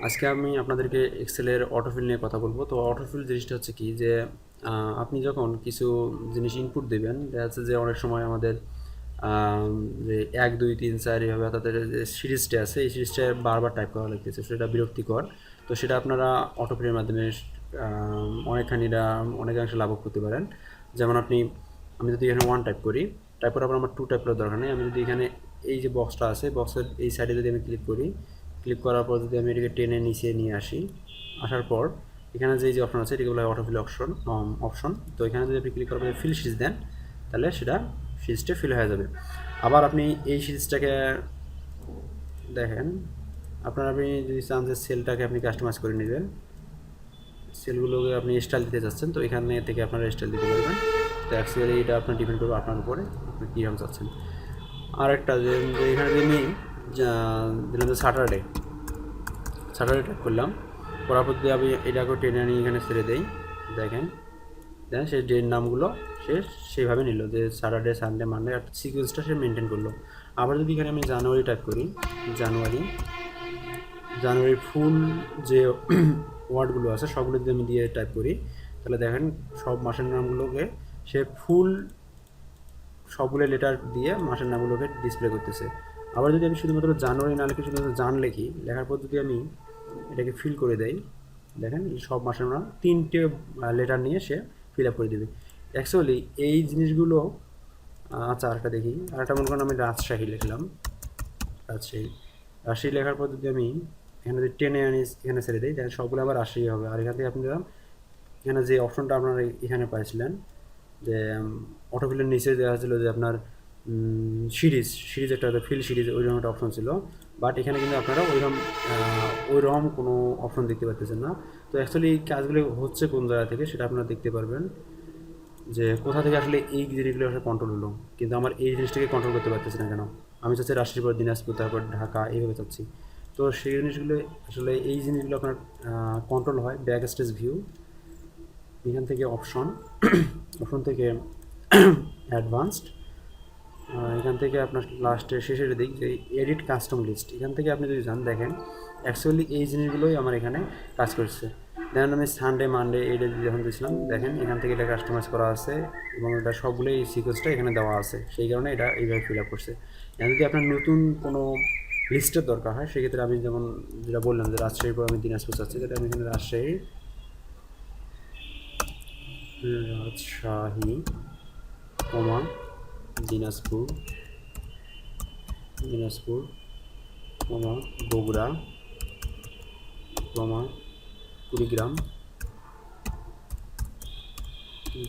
আজকে আমি আপনাদেরকে এক্সেলের অটোফিল নিয়ে কথা বলবো। তো অটোফিল জিনিসটা হচ্ছে কি যে আপনি যখন কিছু জিনিস ইনপুট দেবেন, দেখা যাচ্ছে যে অনেক সময় আমাদের যে 1 2 3 4 এইভাবে তাদের যে সিরিজটা আছে এই সিরিজটা বারবার টাইপ করা লাগতেছে, সেটা বিরক্তিকর। তো সেটা আপনারা অটোফিলের মাধ্যমে অনেকখানিটা অনেকাংশে লাভ করতে পারেন। যেমন আমি যদি এখানে 1 টাইপ করি, টাইপ করার পর আমার 2 টাইপ করার দরকার নেই। আমি যদি এখানে এই যে বক্সটা আছে, বক্সের এই সাইডে যদি আমি ক্লিক করি, ক্লিক করার পর যদি আমি এটাকে টেনে নিচে নিয়ে আসি, আসার পর এখানে যে অপশন আছে এটাকে বলা হয় অটোফিল অপশন। তো এখানে যদি আপনি ক্লিক করার পর ফিল সিরিজ দেন, তাহলে সেটা সিরিজটা ফিল হয়ে যাবে। আবার আপনি এই সিরিজটাকে দেখেন, আপনি যদি চান যে সেলটাকে আপনি কাস্টমাইজ করে নেবেন, সেলগুলোকে আপনি স্টাইল দিতে চাচ্ছেন, তো এখানে থেকে আপনারা স্টাইল দিতে পারবেন। তো অ্যাকচুয়ালি এটা আপনার ডিপেন্ড করবে আপনার উপরে, আপনি কীরকম চাচ্ছেন। আর একটা যে এখানে যদি আমি দিলাম যে স্যাটারডে টাইপ করলাম, করার পর যদি আমি এটাকে টেনে নিয়ে এখানে ছেড়ে দেই, দেখেন দেন সেই ডের নামগুলো সে সেইভাবে নিল, যে স্যাটারডে সানডে মানডে একটা সিকোয়েন্সটা সে মেনটেন করলো। আবার যদি এখানে আমি জানুয়ারি টাইপ করি, জানুয়ারির ফুল যে ওয়ার্ডগুলো আছে সবগুলো যদি আমি দিয়ে টাইপ করি, তাহলে দেখেন সব মাসের নামগুলোকে সে ফুল সবগুলো লেটার দিয়ে মাসের নামগুলোকে ডিসপ্লে করতেছে। আবার যদি আমি শুধুমাত্র জানুয়ারি না লিখে শুধুমাত্র জান লিখি, লেখার পর যদি আমি এটাকে ফিল করে দেই, দেখেন এই সব মাসের নাম 3টে লেটার নিয়ে সে ফিল আপ করে দেবে। অ্যাকচুয়ালি এই জিনিসগুলো আচ্ছা আরেকটা দেখি, আরেকটা মনে করেন আমি রাজশাহী লিখলাম, রাজশাহী লেখার পর যদি আমি এখানে যদি টেনে আনি এখানে ছেড়ে দিই, দেখেন সবগুলো আবার রাজশাহী হবে। আর এখান থেকে আপনি এখানে যে অপশনটা আপনারা এখানে পাইছিলেন যে অটোফিলের নিচে দেওয়া ছিল যে আপনার সিরিজ একটা ফিল সিরিজ ওইরকম একটা অপশন ছিল, বাট এখানে কিন্তু আপনারা ওইরকম কোনো অপশন দেখতে পাচ্ছেন না। তো অ্যাকচুয়ালি এই কাজগুলো হচ্ছে কোন জায়গা থেকে সেটা আপনারা দেখতে পারবেন, যে কোথা থেকে আসলে এই জিনিসগুলো আসলে কন্ট্রোল হলো। কিন্তু আমার এই জিনিসটাকে কন্ট্রোল করতে পারতেছি না কেন? আমি চাচ্ছি রাজশাহীর পর দিনাজপুর, তারপর ঢাকা, এইভাবে চাচ্ছি। তো সেই জিনিসগুলো আসলে এই জিনিসগুলো আপনার কন্ট্রোল হয় ব্যাক স্টেজ ভিউ, এখান থেকে অপশন থেকে অ্যাডভান্সড, এখান থেকে আপনার লাস্টের শেষের দিক যে এডিট কাস্টম লিস্ট, এখান থেকে আপনি যদি যান, দেখেন অ্যাকচুয়ালি এই জিনিসগুলোই আমার এখানে কাজ করছে। দেখেন আমি সানডে মানডে এটা যখন দিয়েছিলাম, দেখেন এখান থেকে এটা কাস্টমাইজ করা আছে এবং এটা সবগুলো এই সিকোয়েন্সটা এখানে দেওয়া আছে, সেই কারণে এটা এইভাবে ফিল আপ করছে। এখন যদি আপনার নতুন কোনো লিস্টের দরকার হয়, সেক্ষেত্রে আমি যেমন যেটা বললাম যে রাজশাহীর পর আমি দিনাজপুর চাচ্ছি, যেটা আমি এখানে রাজশাহী কমা দিনাজপুর কমা বগুড়া কমা কুড়িগ্রাম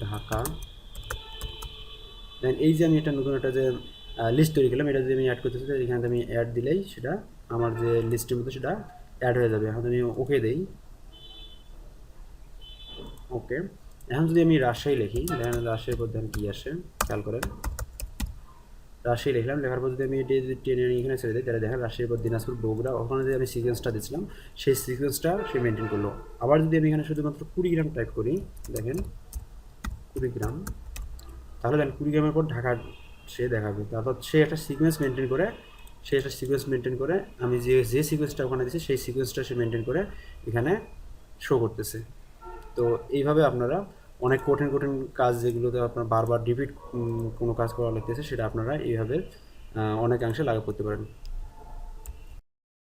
ঢাকা। দেন এই যে আমি একটা নতুন একটা যে লিস্ট তৈরি করলাম, এটা যদি আমি অ্যাড করতে চাই, এখানে আমি অ্যাড দিলেই সেটা আমার যে লিস্টের মধ্যে সেটা অ্যাড হয়ে যাবে। এখন আমি ওকে দেই, ওকে। এখন যদি আমি রাজশাহী লিখি, দেখেন রাজশাহীর পর দেখেন কী আসে, খেয়াল করেন রাজশাহী লিখলাম, লেখার পর যদি আমি এটি যদি টেনে নিয়ে এখানে ছেড়ে দিই, তাহলে দেখেন রাজশাহীর পর দিনাজপুর বগুড়া, ওখানে যে আমি সিকোয়েন্সটা দিয়েছিলাম সেই সিকোয়েন্সটা সে মেনটেন করলো। আবার যদি আমি এখানে শুধুমাত্র কুড়িগ্রাম টাইপ করি, দেখেন কুড়িগ্রাম, তাহলে দেখেন কুড়িগ্রামের পর ঢাকা সে দেখাবে, অর্থাৎ সে একটা সিকোয়েন্স মেনটেন করে আমি যে সিকোয়েন্সটা ওখানে দিচ্ছি সেই সিকোয়েন্সটা সে মেনটেন করে এখানে শো করতেছে। তো এইভাবে আপনারা অনেক কঠিন কাজ যেগুলোতে আপনার বারবার রিপিট কোনো কাজ করা লাগতেছে, সেটা আপনারা এইভাবে অনেকাংশে লাঘব করতে পারেন।